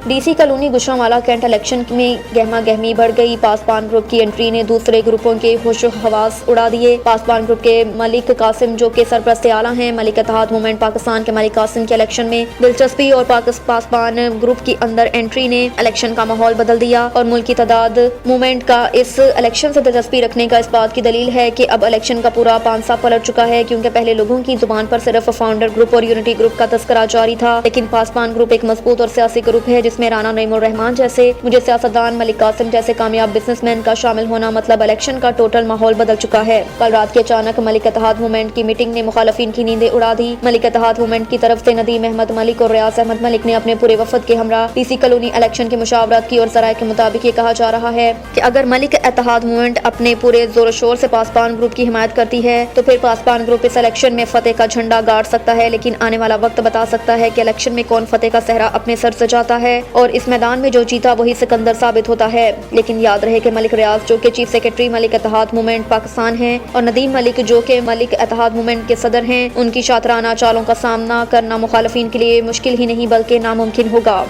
D C colony Gujranwala cantt election میں گہما گہمی بڑھ گئی۔ پاسبان گروپ کی انٹری نے دوسرے گروپوں کے ہوش و حواس اڑا دیے۔ پاسبان گروپ کے ملک قاسم جو کہ سرپرست اعلیٰ ہیں، ملک اتحاد موومنٹ پاکستان کے ملک قاسم کے الیکشن میں دلچسپی اور پاسبان گروپ کی اندر انٹری نے الیکشن کا ماحول بدل دیا اور ملک کی تعداد موومنٹ کا اس الیکشن سے دلچسپی رکھنے کا اس بات کی دلیل ہے کہ اب الیکشن کا پورا پانسا پلٹ چکا ہے، کیونکہ پہلے لوگوں کی زبان پر صرف فاؤنڈر گروپ اور یونٹی گروپ کا تذکرہ جاری تھا، لیکن پاسبان گروپ ایک مضبوط اور سیاسی گروپ ہے جس میں رانا نعیم الرحمان جیسے مجھے سیاستدان، ملک قاسم جیسے کامیاب بزنس مین کا شامل ہونا مطلب الیکشن کا ٹوٹل ماحول بدل چکا ہے۔ کل رات کی اچانک ملک اتحاد موومنٹ کی میٹنگ نے مخالفین کی نیندیں اڑا دی۔ ملک اتحاد موومنٹ کی طرف سے ندیم احمد ملک اور ریاض احمد ملک نے اپنے پورے وفد کے ہمراہ ڈی سی کالونی الیکشن کی مشاورت کی اور ذرائع کے مطابق یہ کہا جا رہا ہے کہ اگر ملک اتحاد موومنٹ اپنے پورے زور و شور سے پاسبان گروپ کی حمایت کرتی ہے تو پھر پاسبان گروپ اس الیکشن میں فتح کا جھنڈا گاڑ سکتا ہے، لیکن آنے والا وقت بتا سکتا ہے کہ الیکشن میں کون فتح کا صحرا اپنے سر سجاتا ہے اور اس میدان میں جو جیتا وہی سکندر ثابت ہوتا ہے۔ لیکن یاد رہے کہ ملک ریاض جو کہ چیف سیکرٹری ملک اتحاد موومنٹ پاکستان ہیں اور ندیم ملک جو کہ ملک اتحاد موومنٹ کے صدر ہیں، ان کی شاطرانہ چالوں کا سامنا کرنا مخالفین کے لیے مشکل ہی نہیں بلکہ ناممکن ہوگا۔